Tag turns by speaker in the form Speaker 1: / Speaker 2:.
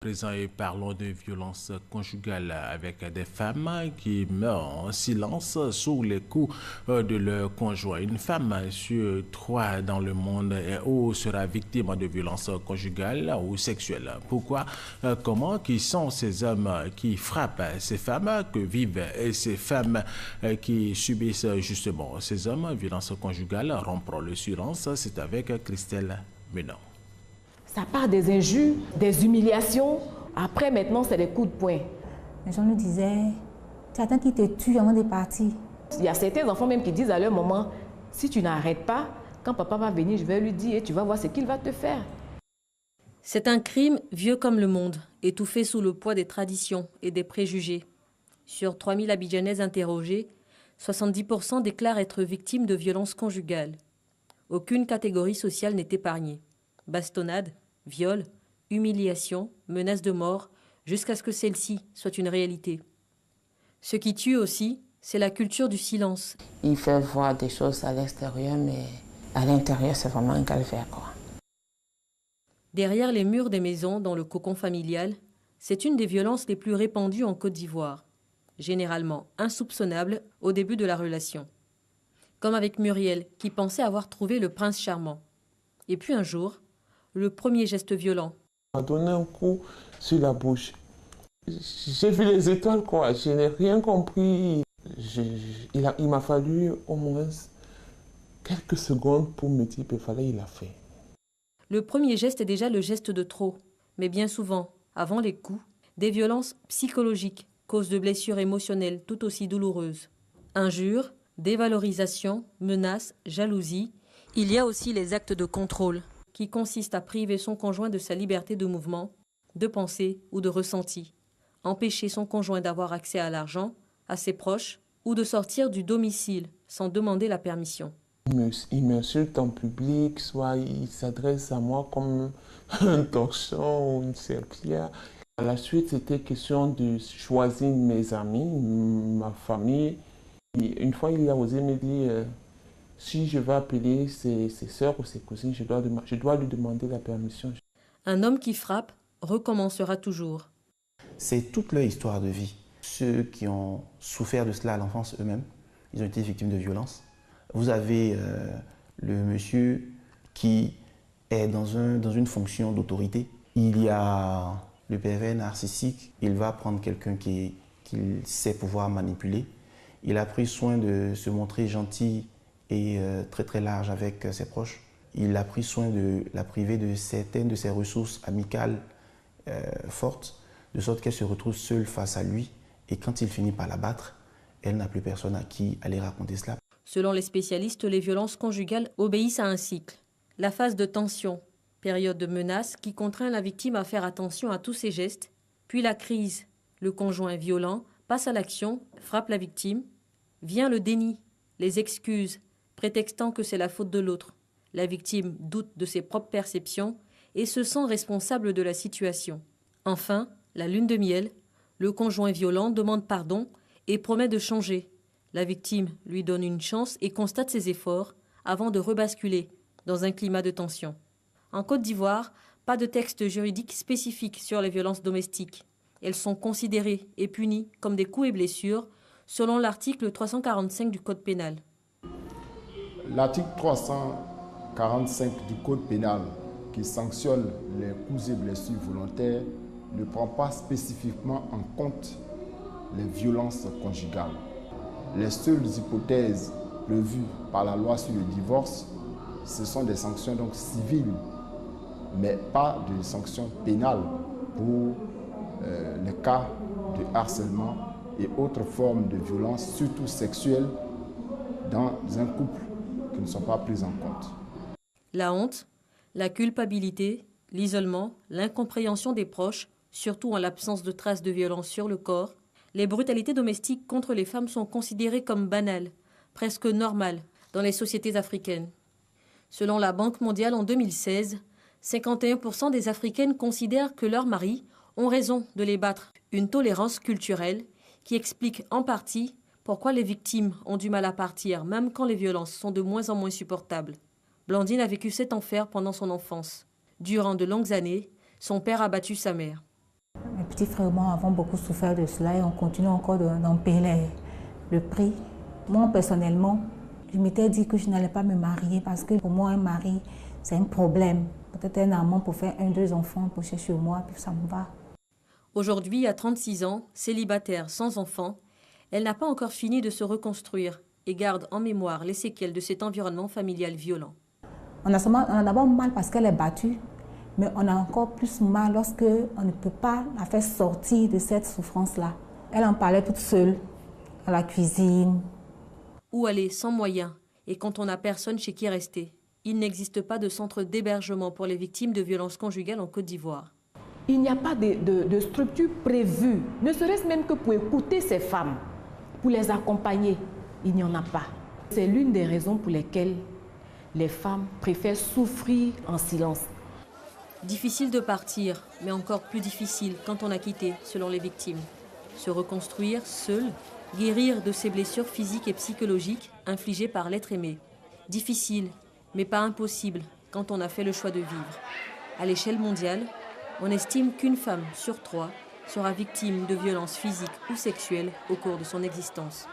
Speaker 1: Présent et parlons de violence conjugale avec des femmes qui meurent en silence sous les coups de leur conjoint. Une femme sur trois dans le monde est ou sera victime de violences conjugales ou sexuelles. Pourquoi? Comment? Qui sont ces hommes qui frappent ces femmes? Que vivent ces femmes qui subissent justement ces hommes? Violences conjugales, rompre le silence, c'est avec Christelle Menon.
Speaker 2: Ça part des injures, des humiliations. Après, maintenant, c'est des coups de poing.
Speaker 3: Les gens nous disaient, tu attends qu'il te tue avant de partir.
Speaker 2: Il y a certains enfants même qui disent à leur maman, si tu n'arrêtes pas, quand papa va venir, je vais lui dire et tu vas voir ce qu'il va te faire.
Speaker 4: C'est un crime vieux comme le monde, étouffé sous le poids des traditions et des préjugés. Sur 3000 Abidjanaises interrogées, 70% déclarent être victimes de violences conjugales. Aucune catégorie sociale n'est épargnée. Bastonnade, viol, humiliation, menace de mort, jusqu'à ce que celle-ci soit une réalité. Ce qui tue aussi, c'est la culture du silence.
Speaker 5: Il fait voir des choses à l'extérieur, mais à l'intérieur, c'est vraiment un calvaire, quoi.
Speaker 4: Derrière les murs des maisons, dans le cocon familial, c'est une des violences les plus répandues en Côte d'Ivoire, généralement insoupçonnable au début de la relation. Comme avec Muriel, qui pensait avoir trouvé le prince charmant. Et puis un jour, le premier geste violent.
Speaker 6: Il m'a donné un coup sur la bouche. J'ai vu les étoiles, quoi. Je n'ai rien compris. Il m'a fallu au moins quelques secondes pour me dire qu'il fallait, il a fait.
Speaker 4: Le premier geste est déjà le geste de trop. Mais bien souvent, avant les coups, des violences psychologiques causent de blessures émotionnelles tout aussi douloureuses. Injures, dévalorisation, menaces, jalousie. Il y a aussi les actes de contrôle, qui consiste à priver son conjoint de sa liberté de mouvement, de pensée ou de ressenti, empêcher son conjoint d'avoir accès à l'argent, à ses proches, ou de sortir du domicile sans demander la permission.
Speaker 6: Il m'insulte en public, soit il s'adresse à moi comme un torchon ou une serpillère. À la suite, c'était question de choisir mes amis, ma famille. Et une fois, il a osé me dire... Si je vais appeler ses sœurs ou ses cousines, je dois lui demander la permission.
Speaker 4: Un homme qui frappe recommencera toujours.
Speaker 7: C'est toute leur histoire de vie. Ceux qui ont souffert de cela à l'enfance eux-mêmes, ils ont été victimes de violences. Vous avez le monsieur qui est dans une fonction d'autorité. Il y a le pervers narcissique, il va prendre quelqu'un qu'il sait pouvoir manipuler. Il a pris soin de se montrer gentil et très très large avec ses proches. Il a pris soin de la priver de certaines de ses ressources amicales fortes, de sorte qu'elle se retrouve seule face à lui. Et quand il finit par la battre, elle n'a plus personne à qui aller raconter cela.
Speaker 4: Selon les spécialistes, les violences conjugales obéissent à un cycle. La phase de tension, période de menace qui contraint la victime à faire attention à tous ses gestes. Puis la crise, le conjoint violent passe à l'action, frappe la victime. Vient le déni, les excuses, prétextant que c'est la faute de l'autre. La victime doute de ses propres perceptions et se sent responsable de la situation. Enfin, la lune de miel, le conjoint violent demande pardon et promet de changer. La victime lui donne une chance et constate ses efforts avant de rebasculer dans un climat de tension. En Côte d'Ivoire, pas de texte juridique spécifique sur les violences domestiques. Elles sont considérées et punies comme des coups et blessures selon l'article 345 du Code pénal.
Speaker 8: L'article 345 du Code pénal qui sanctionne les coups et blessures volontaires ne prend pas spécifiquement en compte les violences conjugales. Les seules hypothèses prévues par la loi sur le divorce, ce sont des sanctions donc civiles, mais pas de sanctions pénales pour les cas de harcèlement et autres formes de violence, surtout sexuelles, dans un couple qui ne sont pas prises en compte.
Speaker 4: La honte, la culpabilité, l'isolement, l'incompréhension des proches, surtout en l'absence de traces de violence sur le corps, les brutalités domestiques contre les femmes sont considérées comme banales, presque normales, dans les sociétés africaines. Selon la Banque mondiale en 2016, 51% des Africaines considèrent que leurs maris ont raison de les battre. Une tolérance culturelle qui explique en partie pourquoi les victimes ont du mal à partir, même quand les violences sont de moins en moins supportables. Blandine a vécu cet enfer pendant son enfance. Durant de longues années, son père a battu sa mère.
Speaker 3: petit frère et moi avons beaucoup souffert de cela et on continue encore d'en payer le prix. Moi, personnellement, je m'étais dit que je n'allais pas me marier parce que pour moi, un mari, c'est un problème. Peut-être un amant pour faire 1-2 enfants, pour chercher moi, puis ça me va.
Speaker 4: Aujourd'hui, à 36 ans, célibataire, sans enfant, elle n'a pas encore fini de se reconstruire et garde en mémoire les séquelles de cet environnement familial violent.
Speaker 3: On a d'abord mal parce qu'elle est battue, mais on a encore plus mal lorsque on ne peut pas la faire sortir de cette souffrance-là. Elle en parlait toute seule, à la cuisine.
Speaker 4: Où aller sans moyens et quand on n'a personne chez qui rester? Il n'existe pas de centre d'hébergement pour les victimes de violences conjugales en Côte d'Ivoire.
Speaker 2: Il n'y a pas de structure prévue, ne serait-ce même que pour écouter ces femmes, pour les accompagner. Il n'y en a pas. C'est l'une des raisons pour lesquelles les femmes préfèrent souffrir en silence.
Speaker 4: Difficile de partir, mais encore plus difficile quand on a quitté, selon les victimes. Se reconstruire seul, guérir de ses blessures physiques et psychologiques infligées par l'être aimé. Difficile, mais pas impossible quand on a fait le choix de vivre. À l'échelle mondiale, on estime qu'une femme sur 3 sera victime de violences physiques ou sexuelles au cours de son existence.